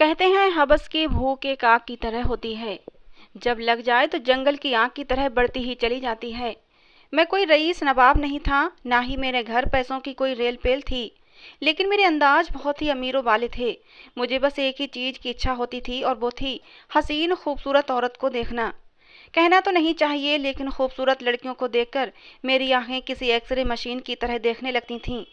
कहते हैं हवस की भूख एक आग की तरह होती है। जब लग जाए तो जंगल की आग की तरह बढ़ती ही चली जाती है। मैं कोई रईस नवाब नहीं था, ना ही मेरे घर पैसों की कोई रेल पेल थी, लेकिन मेरे अंदाज बहुत ही अमीरों वाले थे। मुझे बस एक ही चीज की इच्छा होती थी और वो थी हसीन खूबसूरत औरत को देखना। कहना तो नहीं चाहिए, लेकिन खूबसूरत लड़कियों को देखकर मेरी आंखें किसी एक्सरे मशीन की तरह देखने लगती थीं।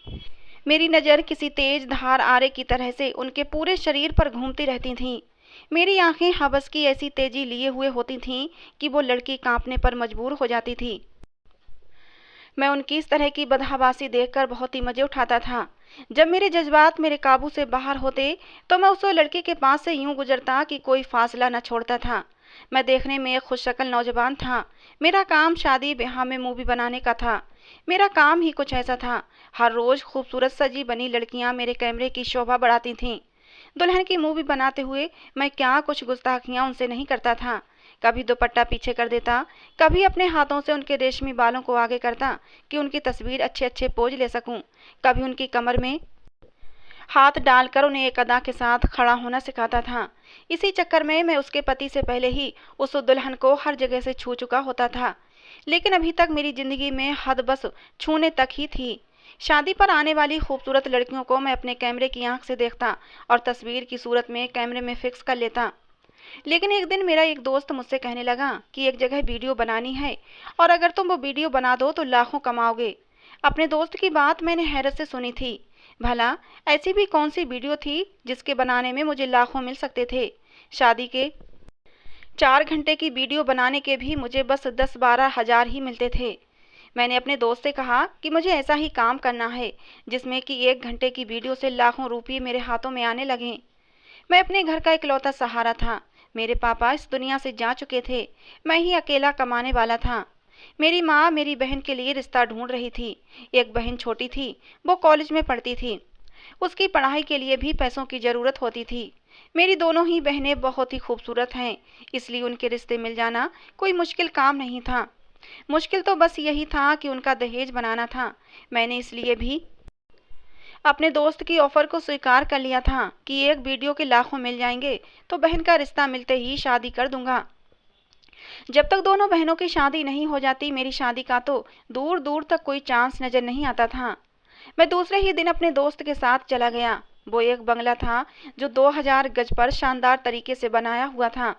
मेरी नज़र किसी तेज धार आरे की तरह से उनके पूरे शरीर पर घूमती रहती थीं। मेरी आंखें हवस की ऐसी तेजी लिए हुए होती थीं कि वो लड़की कांपने पर मजबूर हो जाती थी। मैं उनकी इस तरह की बदहवासी देखकर बहुत ही मजे उठाता था। जब मेरे जज्बात मेरे काबू से बाहर होते तो मैं उस लड़के के पास से यूं गुजरता कि कोई फासला न छोड़ता था। मैं देखने में एक खुशशक्ल नौजवान था। मेरा काम शादी ब्याह में मूवी बनाने का था। मेरा काम ही कुछ ऐसा था। हर रोज खूबसूरत सजी बनी लड़कियां मेरे कैमरे की शोभा बढ़ाती थीं। दुल्हन की मूवी बनाते हुए मैं क्या कुछ गुस्ताखियां उनसे नहीं करता था। कभी दुपट्टा पीछे कर देता, कभी अपने हाथों से उनके रेशमी बालों को आगे करता कि उनकी तस्वीर अच्छे अच्छे पोज ले सकूं, कभी उनकी कमर में हाथ डालकर उन्हें एक अदा के साथ खड़ा होना सिखाता था। इसी चक्कर में मैं उसके पति से पहले ही उस दुल्हन को हर जगह से छू चुका होता था। लेकिन अभी तक मेरी जिंदगी में हद बस छूने तक ही थी। शादी पर आने वाली खूबसूरत लड़कियों को मैं अपने कैमरे की आंख से देखता और तस्वीर की सूरत में कैमरे में फिक्स कर लेता। लेकिन एक दिन मेरा एक दोस्त मुझसे कहने लगा कि एक जगह वीडियो बनानी है और अगर तुम वो वीडियो बना दो तो लाखों कमाओगे। अपने दोस्त की बात मैंने हैरत से सुनी थी। भला ऐसी भी कौन सी वीडियो थी जिसके बनाने में मुझे लाखों मिल सकते थे। शादी के 4 घंटे की वीडियो बनाने के भी मुझे बस 10-12 हज़ार ही मिलते थे। मैंने अपने दोस्त से कहा कि मुझे ऐसा ही काम करना है जिसमें कि 1 घंटे की वीडियो से लाखों रुपये मेरे हाथों में आने लगें। मैं अपने घर का इकलौता सहारा था। मेरे पापा इस दुनिया से जा चुके थे। मैं ही अकेला कमाने वाला था। मेरी माँ मेरी बहन के लिए रिश्ता ढूंढ रही थी। एक बहन छोटी थी, वो कॉलेज में पढ़ती थी। उसकी पढ़ाई के लिए भी पैसों की ज़रूरत होती थी। मेरी दोनों ही बहनें बहुत ही खूबसूरत हैं, इसलिए उनके रिश्ते मिल जाना कोई मुश्किल काम नहीं था। मुश्किल तो बस यही था कि उनका दहेज बनाना था। मैंने इसलिए भी अपने दोस्त की ऑफर को स्वीकार कर लिया था कि एक वीडियो के लाखों मिल जाएंगे तो बहन का रिश्ता मिलते ही शादी कर दूंगा। जब तक दोनों बहनों की शादी नहीं हो जाती मेरी शादी का तो दूर दूर तक कोई चांस नजर नहीं आता था। मैं दूसरे ही दिन अपने दोस्त के साथ चला गया। वो एक बंगला था जो 2000 गज पर शानदार तरीके से बनाया हुआ था।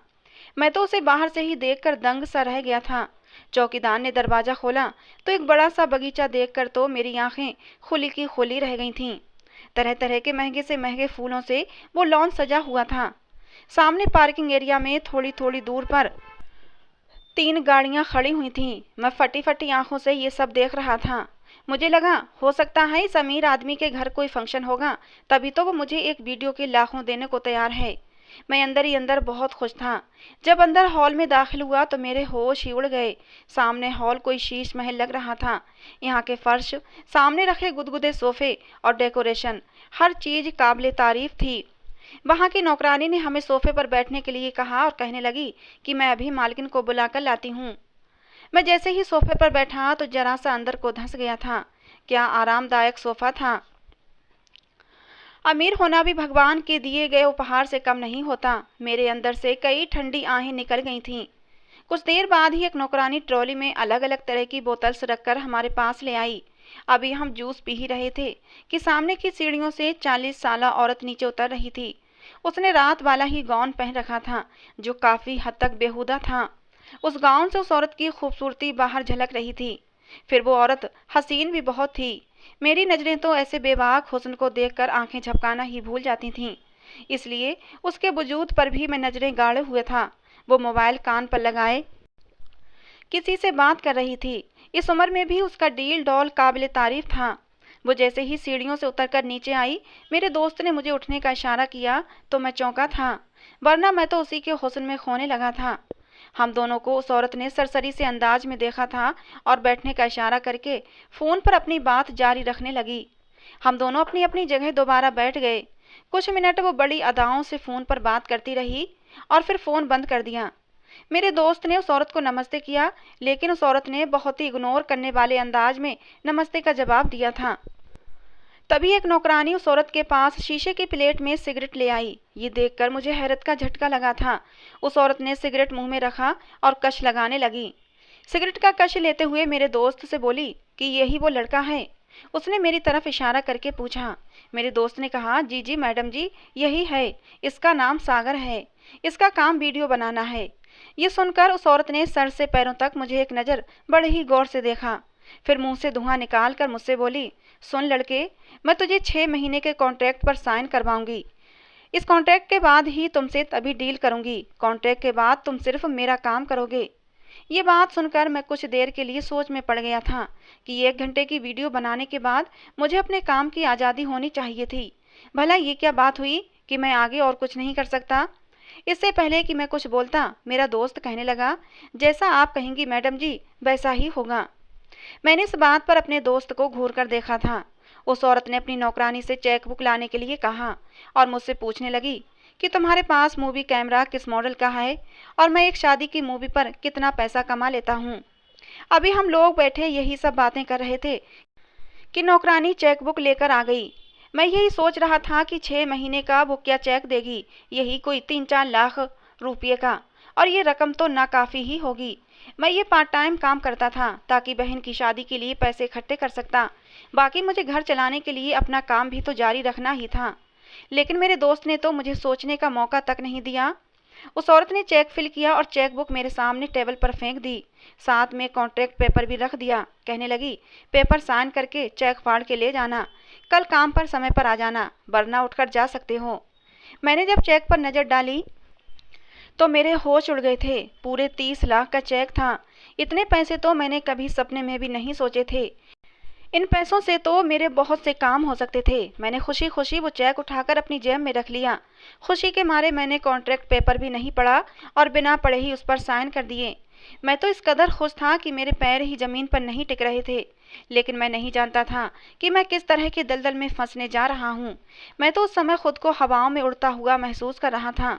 मैं तो उसे बाहर से ही देखकर दंग सा रह गया था। चौकीदार ने दरवाजा खोला तो एक बड़ा सा बगीचा देखकर तो मेरी आंखें खुली की खुली रह गई थीं। तरह तरह के महंगे से महंगे फूलों से वो लॉन सजा हुआ था। सामने पार्किंग एरिया में थोड़ी थोड़ी दूर पर 3 गाड़ियां खड़ी हुई थीं। मैं फटी फटी आंखों से ये सब देख रहा था। मुझे लगा हो सकता है इस अमीर आदमी के घर कोई फंक्शन होगा, तभी तो वो मुझे एक वीडियो के लाखों देने को तैयार है। मैं अंदर ही अंदर बहुत खुश था। जब अंदर हॉल में दाखिल हुआ तो मेरे होश ही उड़ गए। सामने हॉल कोई शीश महल लग रहा था। यहाँ के फर्श, सामने रखे गुदगुदे सोफे और डेकोरेशन, हर चीज काबिले तारीफ थी। वहाँ की नौकरानी ने हमें सोफे पर बैठने के लिए कहा और कहने लगी कि मैं अभी मालकिन को बुलाकर लाती हूँ। मैं जैसे ही सोफे पर बैठा तो जरा सा अंदर को धंस गया था। क्या आरामदायक सोफा था। अमीर होना भी भगवान के दिए गए उपहार से कम नहीं होता। मेरे अंदर से कई ठंडी आहें निकल गई थीं। कुछ देर बाद ही एक नौकरानी ट्रॉली में अलग अलग तरह की बोतल्स रखकर हमारे पास ले आई। अभी हम जूस पी ही रहे थे कि सामने की सीढ़ियों से 40 साला औरत नीचे उतर रही थी। उसने रात वाला ही गाउन पहन रखा था जो काफी हद तक बेहुदा था। उस गाउन से उस औरत की खूबसूरती बाहर झलक रही थी। फिर वो औरत हसीन भी बहुत थी। मेरी नजरें तो ऐसे बेबाक हुस्न को देखकर आंखें झपकाना ही भूल जाती थीं। इसलिए उसके वजूद पर भी मैं नजरें गाड़े हुए था। वो मोबाइल कान पर लगाए किसी से बात कर रही थी। इस उम्र में भी उसका डील डॉल काबिले तारीफ था। वो जैसे ही सीढ़ियों से उतरकर नीचे आई, मेरे दोस्त ने मुझे उठने का इशारा किया तो मैं चौंका था, वरना मैं तो उसी के हुस्न में खोने लगा था। हम दोनों को उस औरत ने सरसरी से अंदाज में देखा था और बैठने का इशारा करके फोन पर अपनी बात जारी रखने लगी। हम दोनों अपनी अपनी जगह दोबारा बैठ गए। कुछ मिनट वो बड़ी अदाओं से फोन पर बात करती रही और फिर फोन बंद कर दिया। मेरे दोस्त ने उस औरत को नमस्ते किया, लेकिन उस औरत ने बहुत ही इग्नोर करने वाले अंदाज में नमस्ते का जवाब दिया था। तभी एक नौकरानी उस औरत के पास शीशे की प्लेट में सिगरेट ले आई। ये देखकर मुझे हैरत का झटका लगा था। उस औरत ने सिगरेट मुंह में रखा और कश लगाने लगी। सिगरेट का कश लेते हुए मेरे दोस्त से बोली कि यही वो लड़का है। उसने मेरी तरफ इशारा करके पूछा। मेरे दोस्त ने कहा, जी जी मैडम जी, यही है, इसका नाम सागर है, इसका काम वीडियो बनाना है। ये सुनकर उस औरत ने सर से पैरों तक मुझे एक नज़र बड़े ही गौर से देखा। फिर मुंह से धुआं निकाल कर मुझसे बोली, सुन लड़के, मैं तुझे 6 महीने के कॉन्ट्रैक्ट पर साइन करवाऊंगी। इस कॉन्ट्रैक्ट के बाद ही तुमसे तभी डील करूंगी। कॉन्ट्रैक्ट के बाद तुम सिर्फ मेरा काम करोगे। ये बात सुनकर मैं कुछ देर के लिए सोच में पड़ गया था कि 1 घंटे की वीडियो बनाने के बाद मुझे अपने काम की आज़ादी होनी चाहिए थी। भला ये क्या बात हुई कि मैं आगे और कुछ नहीं कर सकता। इससे पहले कि मैं कुछ बोलता, मेरा दोस्त कहने लगा, जैसा आप कहेंगी मैडम जी, वैसा ही होगा। मैंने इस बात पर अपने दोस्त को घूर कर देखा था। उस औरत ने अपनी नौकरानी से चेक बुक लाने के लिए कहा और मुझसे पूछने लगी कि तुम्हारे पास मूवी कैमरा किस मॉडल का है और मैं एक शादी की मूवी पर कितना पैसा कमा लेता हूँ। अभी हम लोग बैठे यही सब बातें कर रहे थे कि नौकरानी चेक बुक लेकर आ गई। मैं यही सोच रहा था कि 6 महीने का वो क्या चेक देगी, यही कोई 3-4 लाख रुपये का, और ये रकम तो नाकाफ़ी ही होगी। मैं ये पार्ट टाइम काम करता था ताकि बहन की शादी के लिए पैसे इकट्ठे कर सकता। बाकी मुझे घर चलाने के लिए अपना काम भी तो जारी रखना ही था। लेकिन मेरे दोस्त ने तो मुझे सोचने का मौका तक नहीं दिया। उस औरत ने चेक फिल किया और चेक बुक मेरे सामने टेबल पर फेंक दी। साथ में कॉन्ट्रैक्ट पेपर भी रख दिया। कहने लगी, पेपर साइन करके चेक फाड़ के ले जाना, कल काम पर समय पर आ जाना, वरना उठकर जा सकते हो। मैंने जब चेक पर नज़र डाली तो मेरे होश उड़ गए थे। पूरे 30 लाख का चेक था। इतने पैसे तो मैंने कभी सपने में भी नहीं सोचे थे। इन पैसों से तो मेरे बहुत से काम हो सकते थे। मैंने खुशी खुशी वो चेक उठाकर अपनी जेब में रख लिया। खुशी के मारे मैंने कॉन्ट्रैक्ट पेपर भी नहीं पढ़ा और बिना पढ़े ही उस पर साइन कर दिए। मैं तो इस कदर खुश था कि मेरे पैर ही ज़मीन पर नहीं टिक रहे थे। लेकिन मैं नहीं जानता था कि मैं किस तरह के दलदल में फंसने जा रहा हूँ। मैं तो उस समय खुद को हवाओं में उड़ता हुआ महसूस कर रहा था।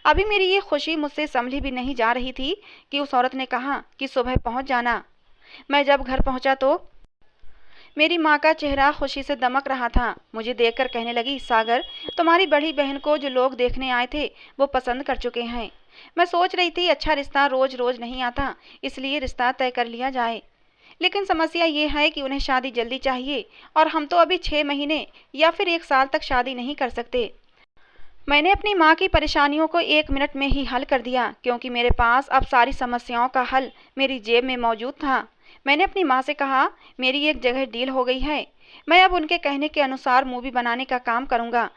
अभी मेरी ये खुशी मुझसे संभली भी नहीं जा रही थी कि उस औरत ने कहा कि सुबह पहुँच जाना। मैं जब घर पहुँचा तो मेरी माँ का चेहरा खुशी से दमक रहा था। मुझे देखकर कहने लगी, सागर, तुम्हारी बड़ी बहन को जो लोग देखने आए थे वो पसंद कर चुके हैं। मैं सोच रही थी अच्छा रिश्ता रोज रोज नहीं आता, इसलिए रिश्ता तय कर लिया जाए। लेकिन समस्या ये है कि उन्हें शादी जल्दी चाहिए और हम तो अभी 6 महीने या फिर 1 साल तक शादी नहीं कर सकते। मैंने अपनी माँ की परेशानियों को 1 मिनट में ही हल कर दिया, क्योंकि मेरे पास अब सारी समस्याओं का हल मेरी जेब में मौजूद था। मैंने अपनी माँ से कहा, मेरी एक जगह डील हो गई है, मैं अब उनके कहने के अनुसार मूवी बनाने का काम करूँगा।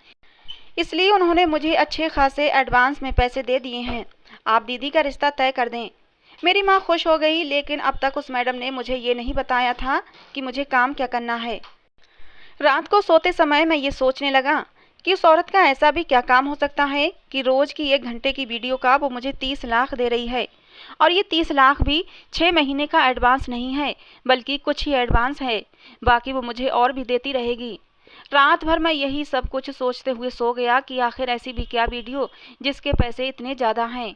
इसलिए उन्होंने मुझे अच्छे खासे एडवांस में पैसे दे दिए हैं। आप दीदी का रिश्ता तय कर दें। मेरी माँ खुश हो गई, लेकिन अब तक उस मैडम ने मुझे ये नहीं बताया था कि मुझे काम क्या करना है। रात को सोते समय मैं ये सोचने लगा कि उस औरत का ऐसा भी क्या काम हो सकता है कि रोज़ की 1 घंटे की वीडियो का वो मुझे 30 लाख दे रही है, और ये 30 लाख भी 6 महीने का एडवांस नहीं है, बल्कि कुछ ही एडवांस है। बाकी वो मुझे और भी देती रहेगी। रात भर मैं यही सब कुछ सोचते हुए सो गया कि आखिर ऐसी भी क्या वीडियो जिसके पैसे इतने ज़्यादा हैं,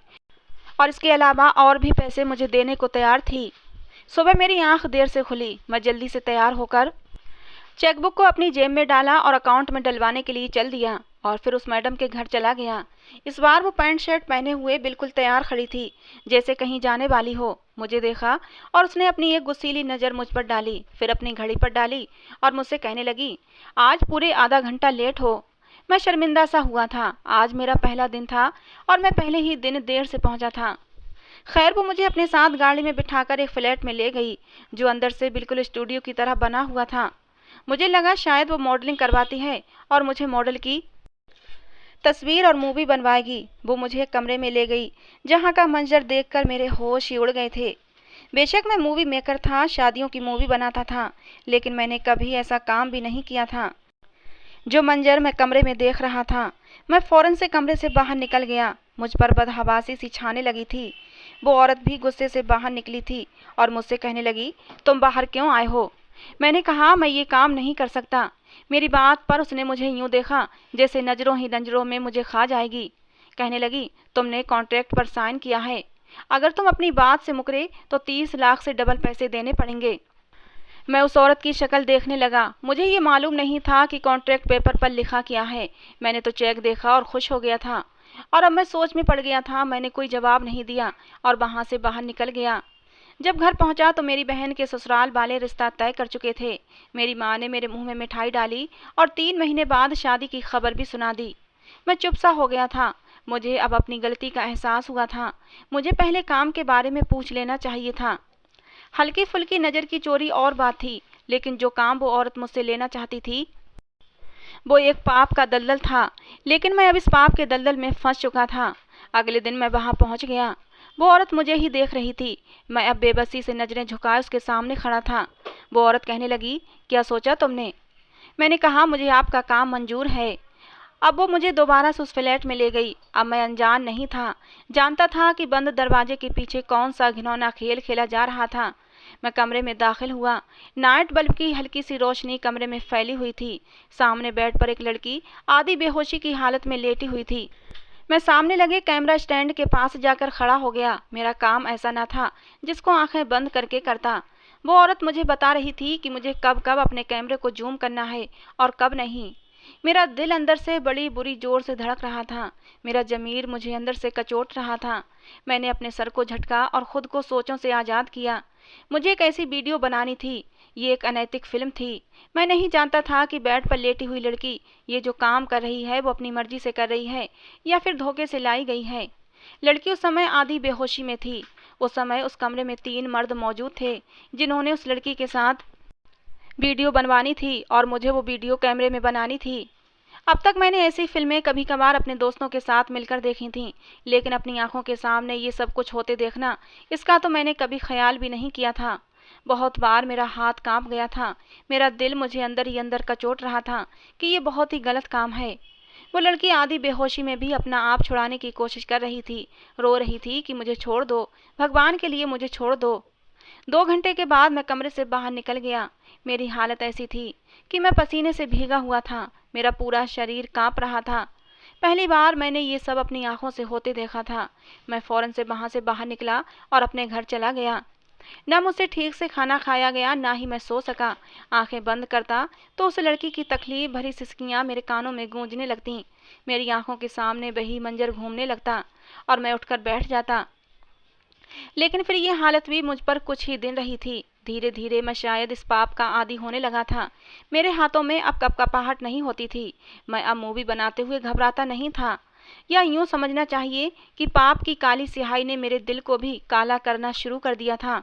और इसके अलावा और भी पैसे मुझे देने को तैयार थी। सुबह मेरी आंख देर से खुली। मैं जल्दी से तैयार होकर चेकबुक को अपनी जेब में डाला और अकाउंट में डलवाने के लिए चल दिया, और फिर उस मैडम के घर चला गया। इस बार वो पैंट शर्ट पहने हुए बिल्कुल तैयार खड़ी थी, जैसे कहीं जाने वाली हो। मुझे देखा और उसने अपनी एक गुस्सीली नज़र मुझ पर डाली, फिर अपनी घड़ी पर डाली और मुझसे कहने लगी, आज पूरे आधा घंटा लेट हो। मैं शर्मिंदा सा हुआ था। आज मेरा पहला दिन था और मैं पहले ही दिन देर से पहुंचा था। खैर, वो मुझे अपने साथ गाड़ी में बिठाकर एक फ्लैट में ले गई, जो अंदर से बिल्कुल स्टूडियो की तरह बना हुआ था। मुझे लगा शायद वो मॉडलिंग करवाती है और मुझे मॉडल की तस्वीर और मूवी बनवाएगी। वो मुझे एक कमरे में ले गई, जहाँ का मंजर देखकर मेरे होश ही उड़ गए थे। बेशक मैं मूवी मेकर था, शादियों की मूवी बनाता था, लेकिन मैंने कभी ऐसा काम भी नहीं किया था। जो मंजर मैं कमरे में देख रहा था, मैं फ़ौरन से कमरे से बाहर निकल गया। मुझ पर बदहवासी सी छाने लगी थी। वो औरत भी गुस्से से बाहर निकली थी और मुझसे कहने लगी, तुम बाहर क्यों आए हो? मैंने कहा, मैं ये काम नहीं कर सकता। मेरी बात पर उसने मुझे यूं देखा जैसे नज़रों ही नज़रों में मुझे खा जाएगी। कहने लगी, तुमने कॉन्ट्रैक्ट पर साइन किया है, अगर तुम अपनी बात से मुकरे तो 30 लाख से डबल पैसे देने पड़ेंगे। मैं उस औरत की शक्ल देखने लगा। मुझे ये मालूम नहीं था कि कॉन्ट्रैक्ट पेपर पर लिखा क्या है। मैंने तो चेक देखा और खुश हो गया था, और अब मैं सोच में पड़ गया था। मैंने कोई जवाब नहीं दिया और वहाँ से बाहर निकल गया। जब घर पहुंचा तो मेरी बहन के ससुराल वाले रिश्ता तय कर चुके थे। मेरी माँ ने मेरे मुंह में मिठाई डाली और 3 महीने बाद शादी की खबर भी सुना दी। मैं चुप सा हो गया था। मुझे अब अपनी गलती का एहसास हुआ था। मुझे पहले काम के बारे में पूछ लेना चाहिए था। हल्की फुल्की नज़र की चोरी और बात थी, लेकिन जो काम वो औरत मुझसे लेना चाहती थी वो एक पाप का दलदल था। लेकिन मैं अब इस पाप के दलदल में फंस चुका था। अगले दिन मैं वहां पहुंच गया। वो औरत मुझे ही देख रही थी। मैं अब बेबसी से नजरें झुकाए उसके सामने खड़ा था। वो औरत कहने लगी, क्या सोचा तुमने? मैंने कहा, मुझे आपका काम मंजूर है। अब वो मुझे दोबारा से उस फ्लैट में ले गई। अब मैं अनजान नहीं था, जानता था कि बंद दरवाजे के पीछे कौन सा घिनौना खेल खेला जा रहा था। मैं कमरे में दाखिल हुआ। नाइट बल्ब की हल्की सी रोशनी कमरे में फैली हुई थी। सामने बेड पर एक लड़की आधी बेहोशी की हालत में लेटी हुई थी। मैं सामने लगे कैमरा स्टैंड के पास जाकर खड़ा हो गया। मेरा काम ऐसा न था जिसको आंखें बंद करके करता। वो औरत मुझे बता रही थी कि मुझे कब कब अपने कैमरे को जूम करना है और कब नहीं। मेरा दिल अंदर से बड़ी बुरी जोर से धड़क रहा था। मेरा ज़मीर मुझे अंदर से कचोट रहा था। मैंने अपने सर को झटका और खुद को सोचों से आज़ाद किया। मुझे एक ऐसी वीडियो बनानी थी। ये एक अनैतिक फिल्म थी। मैं नहीं जानता था कि बेड पर लेटी हुई लड़की ये जो काम कर रही है वो अपनी मर्जी से कर रही है या फिर धोखे से लाई गई है। लड़की उस समय आधी बेहोशी में थी। उस समय उस कमरे में 3 मर्द मौजूद थे जिन्होंने उस लड़की के साथ वीडियो बनवानी थी और मुझे वो वीडियो कैमरे में बनानी थी। अब तक मैंने ऐसी फिल्में कभी कभार अपने दोस्तों के साथ मिलकर देखी थीं, लेकिन अपनी आंखों के सामने ये सब कुछ होते देखना, इसका तो मैंने कभी ख्याल भी नहीं किया था। बहुत बार मेरा हाथ कांप गया था। मेरा दिल मुझे अंदर ही अंदर कचोट रहा था कि ये बहुत ही गलत काम है। वो लड़की आधी बेहोशी में भी अपना आप छुड़ाने की कोशिश कर रही थी। रो रही थी कि मुझे छोड़ दो, भगवान के लिए मुझे छोड़ दो। 2 घंटे के बाद मैं कमरे से बाहर निकल गया। मेरी हालत ऐसी थी कि मैं पसीने से भीगा हुआ था। मेरा पूरा शरीर कांप रहा था। पहली बार मैंने ये सब अपनी आंखों से होते देखा था। मैं फौरन से वहां से बाहर निकला और अपने घर चला गया। न मुझसे ठीक से खाना खाया गया, ना ही मैं सो सका। आंखें बंद करता तो उस लड़की की तकलीफ भरी सिसकियां मेरे कानों में गूंजने लगती। मेरी आंखों के सामने वही मंजर घूमने लगता और मैं उठकर बैठ जाता। लेकिन फिर ये हालत भी मुझ पर कुछ ही दिन रही थी। धीरे धीरे मैं शायद इस पाप का आदी होने लगा था। मेरे हाथों में अब कपकपाहट नहीं होती थी। मैं अब मूवी बनाते हुए घबराता नहीं था। या यूं समझना चाहिए कि पाप की काली स्याही ने मेरे दिल को भी काला करना शुरू कर दिया था।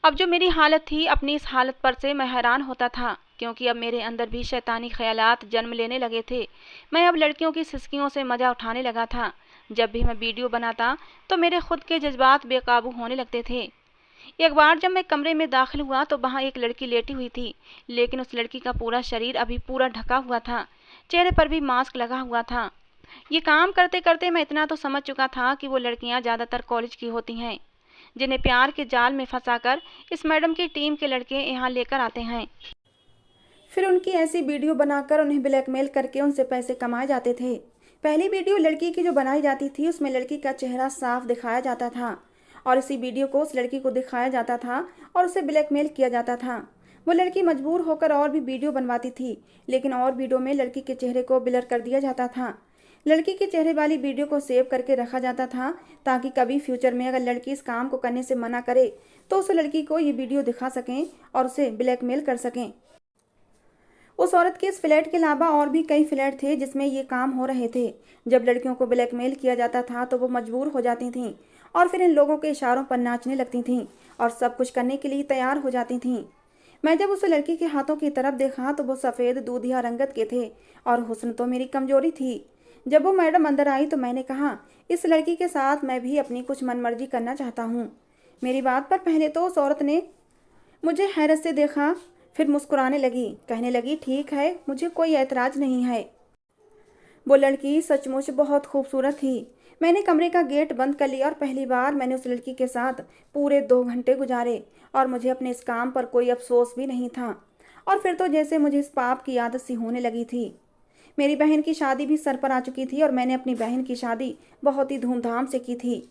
अब जो मेरी हालत थी, अपनी इस हालत पर से मैं हैरान होता था, क्योंकि अब मेरे अंदर भी शैतानी ख्यालात जन्म लेने लगे थे। मैं अब लड़कियों की सिसकियों से मजा उठाने लगा था। जब भी मैं वीडियो बनाता तो मेरे खुद के जज्बात बेकाबू होने लगते थे। एक बार जब मैं कमरे में दाखिल हुआ तो वहाँ एक लड़की लेटी हुई थी, लेकिन उस लड़की का पूरा शरीर अभी पूरा ढका हुआ था। चेहरे पर भी मास्क लगा हुआ था। ये काम करते करते मैं इतना तो समझ चुका था कि वो लड़कियां ज़्यादातर कॉलेज की होती हैं, जिन्हें प्यार के जाल में फंसाकर इस मैडम की टीम के लड़के यहाँ लेकर आते हैं। फिर उनकी ऐसी वीडियो बनाकर उन्हें ब्लैकमेल करके उनसे पैसे कमाए जाते थे। पहली वीडियो लड़की की जो बनाई जाती थी उसमें लड़की का चेहरा साफ दिखाया जाता था और इसी वीडियो को उस लड़की को दिखाया जाता था और उसे ब्लैकमेल किया जाता था। वो लड़की मजबूर होकर और भी वीडियो बनवाती थी, लेकिन और वीडियो में लड़की के चेहरे को ब्लर कर दिया जाता था। लड़की के चेहरे वाली वीडियो को सेव करके रखा जाता था ताकि कभी फ्यूचर में अगर लड़की इस काम को करने से मना करे तो उस लड़की को ये वीडियो दिखा सकें और उसे ब्लैकमेल कर सकें। उस औरत के इस फ्लैट के अलावा और भी कई फ्लैट थे जिसमें ये काम हो रहे थे। जब लड़कियों को ब्लैकमेल किया जाता था तो वो मजबूर हो जाती थीं और फिर इन लोगों के इशारों पर नाचने लगती थीं और सब कुछ करने के लिए तैयार हो जाती थीं। मैं जब उस लड़की के हाथों की तरफ देखा तो वो सफ़ेद दूधिया रंगत के थे और हुस्न तो मेरी कमजोरी थी। जब वो मैडम अंदर आई तो मैंने कहा, इस लड़की के साथ मैं भी अपनी कुछ मनमर्जी करना चाहता हूँ। मेरी बात पर पहले तो उस औरत ने मुझे हैरत से देखा, फिर मुस्कुराने लगी, कहने लगी, ठीक है, मुझे कोई ऐतराज़ नहीं है। वो लड़की सचमुच बहुत खूबसूरत थी। मैंने कमरे का गेट बंद कर लिया और पहली बार मैंने उस लड़की के साथ पूरे 2 घंटे गुजारे और मुझे अपने इस काम पर कोई अफसोस भी नहीं था। और फिर तो जैसे मुझे इस पाप की आदत सी होने लगी थी। मेरी बहन की शादी भी सर पर आ चुकी थी और मैंने अपनी बहन की शादी बहुत ही धूमधाम से की थी।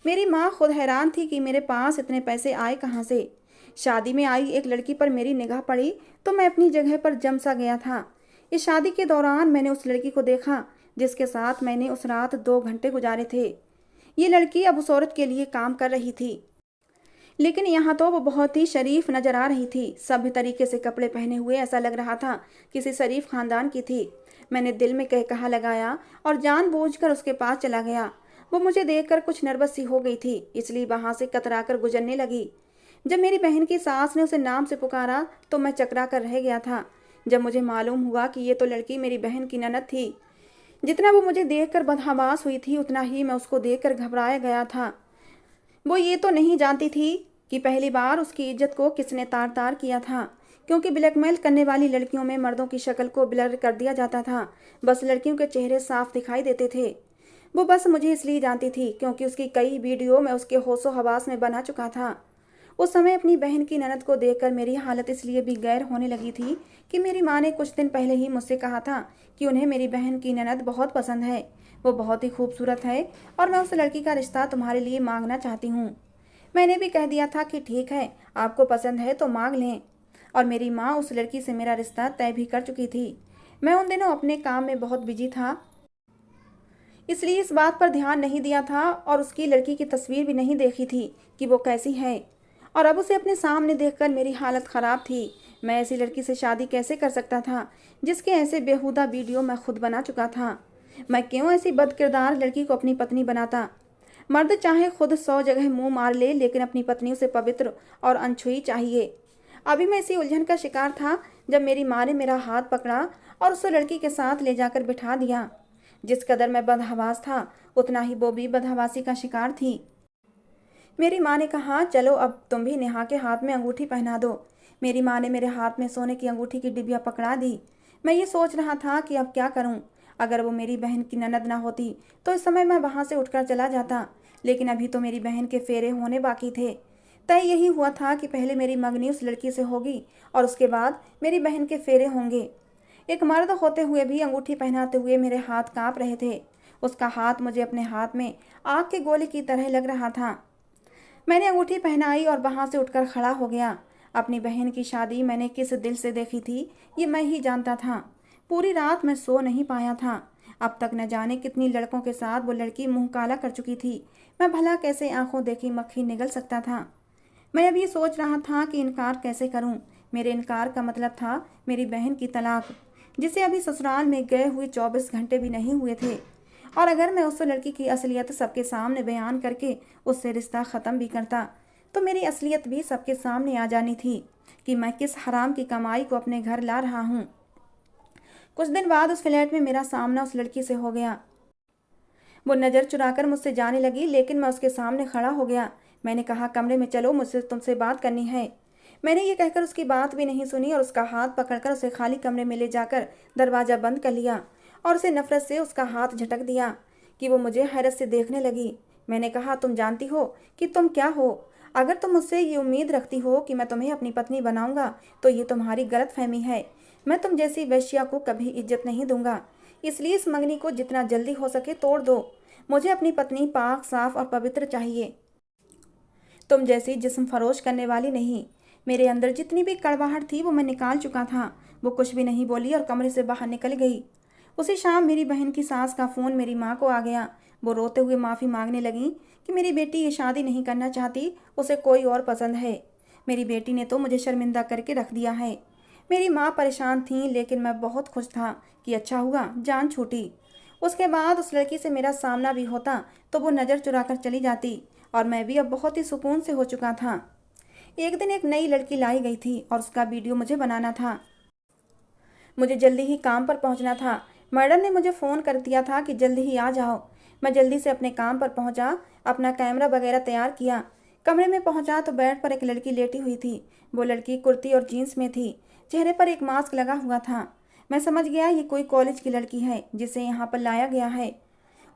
मेरी माँ खुद हैरान थी कि मेरे पास इतने पैसे आए कहाँ से, शादी में आई एक लड़की पर मेरी निगाह पड़ी तो मैं अपनी जगह पर जम सा गया था। इस शादी के दौरान मैंने उस लड़की को देखा जिसके साथ मैंने उस रात 2 घंटे गुजारे थे। ये लड़की अब उस औरत के लिए काम कर रही थी, लेकिन यहाँ तो वो बहुत ही शरीफ नजर आ रही थी। सभ्य तरीके से कपड़े पहने हुए, ऐसा लग रहा था किसी शरीफ खानदान की थी। मैंने दिल में कह कहा लगाया और जानबूझकर उसके पास चला गया। वो मुझे देखकर कुछ नर्वस सी हो गई थी, इसलिए वहां से कतराकर गुजरने लगी। जब मेरी बहन की सास ने उसे नाम से पुकारा तो मैं चकरा कर रह गया था। जब मुझे मालूम हुआ कि ये तो लड़की मेरी बहन की ननद थी। जितना वो मुझे देखकर बदहवास हुई थी, उतना ही मैं उसको देखकर घबराया गया था। वो ये तो नहीं जानती थी कि पहली बार उसकी इज्जत को किसने तार तार किया था, क्योंकि ब्लैकमेल करने वाली लड़कियों में मर्दों की शक्ल को ब्लर कर दिया जाता था। बस लड़कियों के चेहरे साफ दिखाई देते थे। वो बस मुझे इसलिए जानती थी क्योंकि उसकी कई वीडियो मैं उसके होशो हवास में बना चुका था। उस समय अपनी बहन की ननद को देखकर मेरी हालत इसलिए भी गैर होने लगी थी कि मेरी माँ ने कुछ दिन पहले ही मुझसे कहा था कि उन्हें मेरी बहन की ननद बहुत पसंद है। वो बहुत ही खूबसूरत है और मैं उस लड़की का रिश्ता तुम्हारे लिए मांगना चाहती हूँ। मैंने भी कह दिया था कि ठीक है, आपको पसंद है तो मांग लें। और मेरी माँ उस लड़की से मेरा रिश्ता तय भी कर चुकी थी। मैं उन दिनों अपने काम में बहुत बिजी था, इसलिए इस बात पर ध्यान नहीं दिया था और उसकी लड़की की तस्वीर भी नहीं देखी थी कि वो कैसी है। और अब उसे अपने सामने देखकर मेरी हालत ख़राब थी। मैं ऐसी लड़की से शादी कैसे कर सकता था जिसके ऐसे बेहुदा वीडियो मैं खुद बना चुका था। मैं क्यों ऐसी बदकिरदार लड़की को अपनी पत्नी बनाता। मर्द चाहे खुद 100 जगह मुंह मार ले, लेकिन अपनी पत्नी उसे पवित्र और अनछुई चाहिए। अभी मैं इसी उलझन का शिकार था जब मेरी माँ ने मेरा हाथ पकड़ा और उस लड़की के साथ ले जाकर बिठा दिया। जिस कदर मैं बदहवास था, उतना ही वो भी बदहवासी का शिकार थी। मेरी माँ ने कहा, चलो अब तुम भी नेहा के हाथ में अंगूठी पहना दो। मेरी माँ ने मेरे हाथ में सोने की अंगूठी की डिबिया पकड़ा दी। मैं ये सोच रहा था कि अब क्या करूं। अगर वो मेरी बहन की ननद ना होती तो इस समय मैं वहां से उठकर चला जाता, लेकिन अभी तो मेरी बहन के फेरे होने बाकी थे। तय यही हुआ था कि पहले मेरी मंगनी उस लड़की से होगी और उसके बाद मेरी बहन के फेरे होंगे। एक मर्द होते हुए भी अंगूठी पहनाते हुए मेरे हाथ कांप रहे थे। उसका हाथ मुझे अपने हाथ में आग के गोले की तरह लग रहा था। मैंने अंगूठी पहनाई और वहां से उठकर खड़ा हो गया। अपनी बहन की शादी मैंने किस दिल से देखी थी ये मैं ही जानता था। पूरी रात मैं सो नहीं पाया था। अब तक न जाने कितनी लड़कों के साथ वो लड़की मुंह काला कर चुकी थी। मैं भला कैसे आंखों देखी मक्खी निगल सकता था। मैं अब ये सोच रहा था कि इनकार कैसे करूं। मेरे इनकार का मतलब था मेरी बहन की तलाक, जिसे अभी ससुराल में गए हुए 24 घंटे भी नहीं हुए थे। और अगर मैं उस लड़की की असलियत सबके सामने बयान करके उससे रिश्ता ख़त्म भी करता तो मेरी असलियत भी सबके सामने आ जानी थी कि मैं किस हराम की कमाई को अपने घर ला रहा हूँ। कुछ दिन बाद उस फ्लैट में मेरा सामना उस लड़की से हो गया। वो नज़र चुराकर मुझसे जाने लगी, लेकिन मैं उसके सामने खड़ा हो गया। मैंने कहा, कमरे में चलो, मुझसे तुमसे बात करनी है। मैंने ये कहकर उसकी बात भी नहीं सुनी और उसका हाथ पकड़कर उसे खाली कमरे में ले जाकर दरवाज़ा बंद कर लिया और उसे नफरत से उसका हाथ झटक दिया कि वो मुझे हैरत से देखने लगी। मैंने कहा, तुम जानती हो कि तुम क्या हो? अगर तुम मुझसे ये उम्मीद रखती हो कि मैं तुम्हें अपनी पत्नी बनाऊंगा तो ये तुम्हारी गलतफहमी है। मैं तुम जैसी वैश्या को कभी इज्जत नहीं दूंगा, इसलिए इस मंगनी को जितना जल्दी हो सके तोड़ दो। मुझे अपनी पत्नी पाक, साफ और पवित्र चाहिए, तुम जैसी जिस्म फरोश करने वाली नहीं। मेरे अंदर जितनी भी कड़वाहट थी वो मैं निकाल चुका था। वो कुछ भी नहीं बोली और कमरे से बाहर निकल गई। उसी शाम मेरी बहन की सास का फ़ोन मेरी माँ को आ गया। वो रोते हुए माफ़ी मांगने लगी कि मेरी बेटी ये शादी नहीं करना चाहती, उसे कोई और पसंद है। मेरी बेटी ने तो मुझे शर्मिंदा करके रख दिया है। मेरी माँ परेशान थी, लेकिन मैं बहुत खुश था कि अच्छा हुआ जान छूटी। उसके बाद उस लड़की से मेरा सामना भी होता तो वो नज़र चुराकर चली जाती और मैं भी अब बहुत ही सुकून से हो चुका था। एक दिन एक नई लड़की लाई गई थी और उसका वीडियो मुझे बनाना था। मुझे जल्दी ही काम पर पहुंचना था। मैडम ने मुझे फ़ोन कर दिया था कि जल्दी ही आ जाओ। मैं जल्दी से अपने काम पर पहुंचा, अपना कैमरा वगैरह तैयार किया। कमरे में पहुंचा तो बेड पर एक लड़की लेटी हुई थी। वो लड़की कुर्ती और जीन्स में थी। चेहरे पर एक मास्क लगा हुआ था। मैं समझ गया ये कोई कॉलेज की लड़की है जिसे यहाँ पर लाया गया है।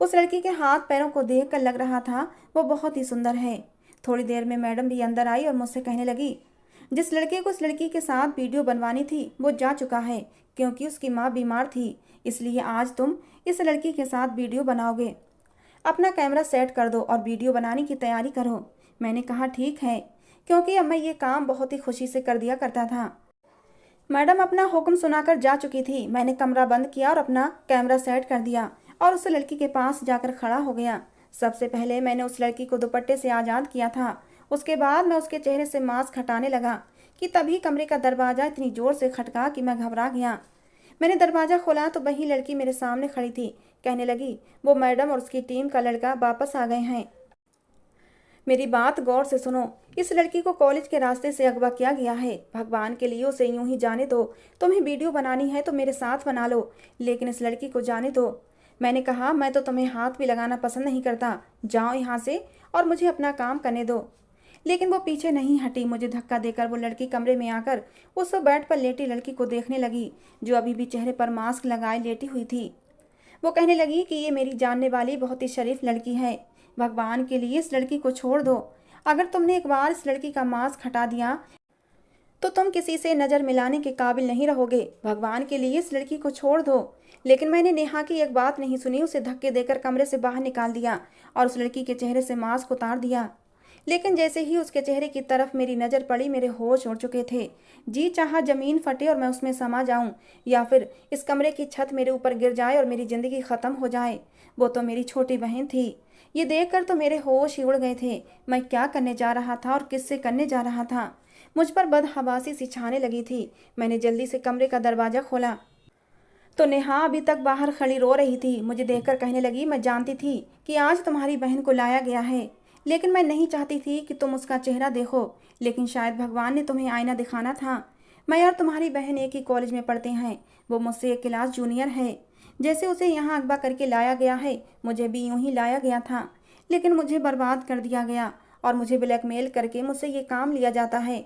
उस लड़की के हाथ पैरों को देखकर लग रहा था वो बहुत ही सुंदर है। थोड़ी देर में मैडम भी अंदर आई और मुझसे कहने लगी, जिस लड़के को उस लड़की के साथ वीडियो बनवानी थी वो जा चुका है, क्योंकि उसकी माँ बीमार थी, इसलिए आज तुम इस लड़की के साथ वीडियो बनाओगे। अपना कैमरा सेट कर दो और वीडियो बनाने की तैयारी करो। मैंने कहा, ठीक है। क्योंकि अब मैं ये काम बहुत ही खुशी से कर दिया करता था। मैडम अपना हुक्म सुनाकर जा चुकी थी। मैंने कमरा बंद किया और अपना कैमरा सेट कर दिया और उस लड़की के पास जाकर खड़ा हो गया। सबसे पहले मैंने उस लड़की को दुपट्टे से आज़ाद किया था। उसके बाद मैं उसके चेहरे से मास्क हटाने लगा कि तभी कमरे का दरवाज़ा इतनी ज़ोर से खटका कि मैं घबरा गया। मैंने दरवाज़ा खोला तो वही लड़की मेरे सामने खड़ी थी। कहने लगी, वो मैडम और उसकी टीम का लड़का वापस आ गए हैं। मेरी बात गौर से सुनो। इस लड़की को कॉलेज के रास्ते से अगवा किया गया है। भगवान के लिए उसे यूं ही जाने दो। तुम्हें वीडियो बनानी है तो मेरे साथ बना लो, लेकिन इस लड़की को जाने दो। मैंने कहा, मैं तो तुम्हें हाथ भी लगाना पसंद नहीं करता। जाओ यहाँ से और मुझे अपना काम करने दो। लेकिन वो पीछे नहीं हटी। मुझे धक्का देकर वो लड़की कमरे में आकर उस बेड पर लेटी लड़की को देखने लगी, जो अभी भी चेहरे पर मास्क लगाए लेटी हुई थी। वो कहने लगी कि ये मेरी जानने वाली बहुत ही शरीफ लड़की है। भगवान के लिए इस लड़की को छोड़ दो। अगर तुमने एक बार इस लड़की का मास्क हटा दिया तो तुम किसी से नज़र मिलाने के काबिल नहीं रहोगे। भगवान के लिए इस लड़की को छोड़ दो। लेकिन मैंने नेहा की एक बात नहीं सुनी। उसे धक्के देकर कमरे से बाहर निकाल दिया और उस लड़की के चेहरे से मास्क उतार दिया। लेकिन जैसे ही उसके चेहरे की तरफ मेरी नज़र पड़ी, मेरे होश उड़ चुके थे। जी चाहा जमीन फटे और मैं उसमें समा जाऊं, या फिर इस कमरे की छत मेरे ऊपर गिर जाए और मेरी ज़िंदगी ख़त्म हो जाए। वो तो मेरी छोटी बहन थी। ये देखकर तो मेरे होश ही उड़ गए थे। मैं क्या करने जा रहा था और किससे करने जा रहा था। मुझ पर बदहवासी सी छाने लगी थी। मैंने जल्दी से कमरे का दरवाज़ा खोला तो नेहा अभी तक बाहर खड़ी रो रही थी। मुझे देखकर कहने लगी, मैं जानती थी कि आज तुम्हारी बहन को लाया गया है, लेकिन मैं नहीं चाहती थी कि तुम उसका चेहरा देखो। लेकिन शायद भगवान ने तुम्हें आईना दिखाना था। मैं और तुम्हारी बहन एक ही कॉलेज में पढ़ते हैं। वो मुझसे एक क्लास जूनियर है। जैसे उसे यहाँ अगवा करके लाया गया है, मुझे भी यूं ही लाया गया था। लेकिन मुझे बर्बाद कर दिया गया और मुझे ब्लैकमेल करके मुझसे ये काम लिया जाता है।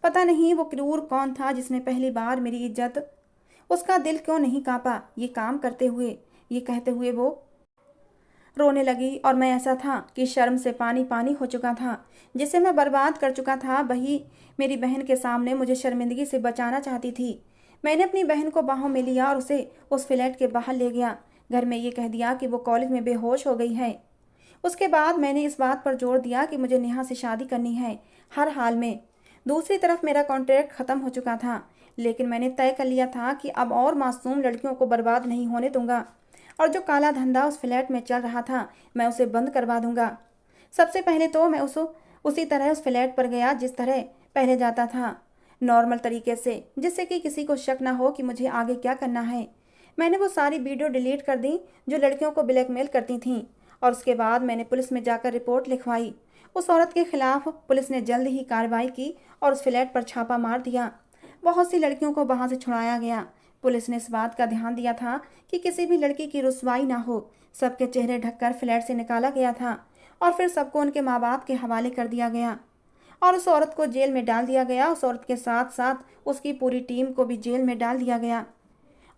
पता नहीं वो क्रूर कौन था जिसने पहली बार मेरी इज्जत, उसका दिल क्यों नहीं कांपा ये काम करते हुए। ये कहते हुए वो रोने लगी और मैं ऐसा था कि शर्म से पानी पानी हो चुका था। जिसे मैं बर्बाद कर चुका था, वही मेरी बहन के सामने मुझे शर्मिंदगी से बचाना चाहती थी। मैंने अपनी बहन को बाहों में लिया और उसे उस फ्लैट के बाहर ले गया। घर में ये कह दिया कि वो कॉलेज में बेहोश हो गई है। उसके बाद मैंने इस बात पर जोर दिया कि मुझे नेहा से शादी करनी है, हर हाल में। दूसरी तरफ मेरा कॉन्ट्रैक्ट ख़त्म हो चुका था, लेकिन मैंने तय कर लिया था कि अब और मासूम लड़कियों को बर्बाद नहीं होने दूंगा और जो काला धंधा उस फ्लैट में चल रहा था, मैं उसे बंद करवा दूंगा। सबसे पहले तो मैं उसी तरह उस फ्लैट पर गया जिस तरह पहले जाता था, नॉर्मल तरीके से, जिससे कि किसी को शक ना हो कि मुझे आगे क्या करना है। मैंने वो सारी वीडियो डिलीट कर दी जो लड़कियों को ब्लैकमेल करती थीं, और उसके बाद मैंने पुलिस में जाकर रिपोर्ट लिखवाई। उस औरत के खिलाफ पुलिस ने जल्द ही कार्रवाई की और उस फ्लैट पर छापा मार दिया। बहुत सी लड़कियों को वहां से छुड़ाया गया। पुलिस ने इस बात का ध्यान दिया था कि किसी भी लड़की की रुसवाई ना हो। सबके चेहरे ढककर फ्लैट से निकाला गया था और फिर सबको उनके माँ बाप के हवाले कर दिया गया और उस औरत को जेल में डाल दिया गया। उस औरत के साथ साथ उसकी पूरी टीम को भी जेल में डाल दिया गया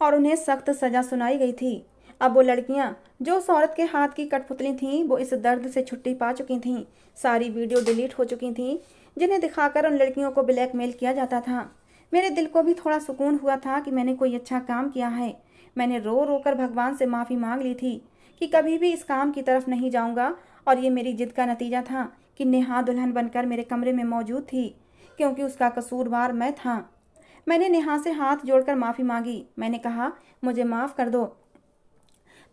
और उन्हें सख्त सजा सुनाई गई थी। अब वो लड़कियां जो उस औरत के हाथ की कठपुतली थीं, वो इस दर्द से छुट्टी पा चुकी थीं। सारी वीडियो डिलीट हो चुकी थीं जिन्हें दिखाकर उन लड़कियों को ब्लैकमेल किया जाता था। मेरे दिल को भी थोड़ा सुकून हुआ था कि मैंने कोई अच्छा काम किया है। मैंने रो रो कर भगवान से माफ़ी मांग ली थी कि कभी भी इस काम की तरफ नहीं जाऊंगा, और ये मेरी जिद का नतीजा था कि नेहा दुल्हन बनकर मेरे कमरे में मौजूद थी, क्योंकि उसका कसूरवार मैं था। मैंने नेहा से हाथ जोड़कर माफ़ी मांगी। मैंने कहा, मुझे माफ़ कर दो।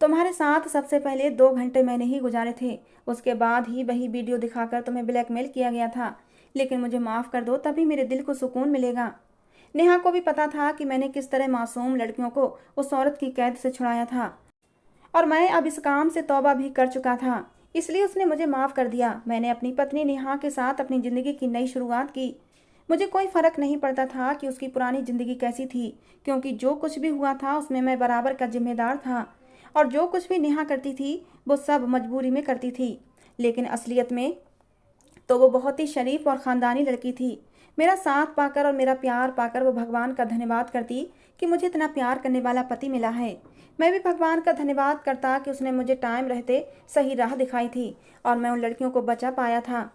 तुम्हारे साथ सबसे पहले 2 घंटे मैंने ही गुजारे थे। उसके बाद ही वही वीडियो दिखाकर तुम्हें ब्लैकमेल किया गया था। लेकिन मुझे माफ़ कर दो, तभी मेरे दिल को सुकून मिलेगा। नेहा को भी पता था कि मैंने किस तरह मासूम लड़कियों को उस औरत की कैद से छुड़ाया था, और मैं अब इस काम से तौबा भी कर चुका था, इसलिए उसने मुझे माफ़ कर दिया। मैंने अपनी पत्नी नेहा के साथ अपनी ज़िंदगी की नई शुरुआत की। मुझे कोई फ़र्क नहीं पड़ता था कि उसकी पुरानी ज़िंदगी कैसी थी, क्योंकि जो कुछ भी हुआ था उसमें मैं बराबर का जिम्मेदार था, और जो कुछ भी नेहा करती थी वो सब मजबूरी में करती थी। लेकिन असलियत में तो वो बहुत ही शरीफ और ख़ानदानी लड़की थी। मेरा साथ पाकर और मेरा प्यार पाकर वो भगवान का धन्यवाद करती कि मुझे इतना प्यार करने वाला पति मिला है। मैं भी भगवान का धन्यवाद करता कि उसने मुझे टाइम रहते सही राह दिखाई थी और मैं उन लड़कियों को बचा पाया था,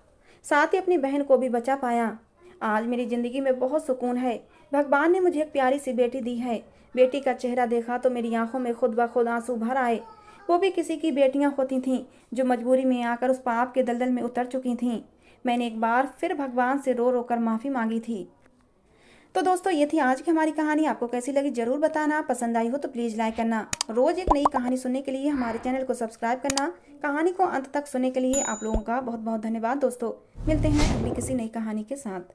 साथ ही अपनी बहन को भी बचा पाया। आज मेरी ज़िंदगी में बहुत सुकून है। भगवान ने मुझे एक प्यारी सी बेटी दी है। बेटी का चेहरा देखा तो मेरी आंखों में खुद ब खुद आंसू भर आए। वो भी किसी की बेटियां होती थीं जो मजबूरी में आकर उस पाप के दलदल में उतर चुकी थीं। मैंने एक बार फिर भगवान से रो रो कर माफ़ी मांगी थी। तो दोस्तों, ये थी आज की हमारी कहानी। आपको कैसी लगी ज़रूर बताना। पसंद आई हो तो प्लीज़ लाइक करना। रोज़ एक नई कहानी सुनने के लिए हमारे चैनल को सब्सक्राइब करना। कहानी को अंत तक सुनने के लिए आप लोगों का बहुत बहुत धन्यवाद दोस्तों। मिलते हैं अगली किसी नई कहानी के साथ।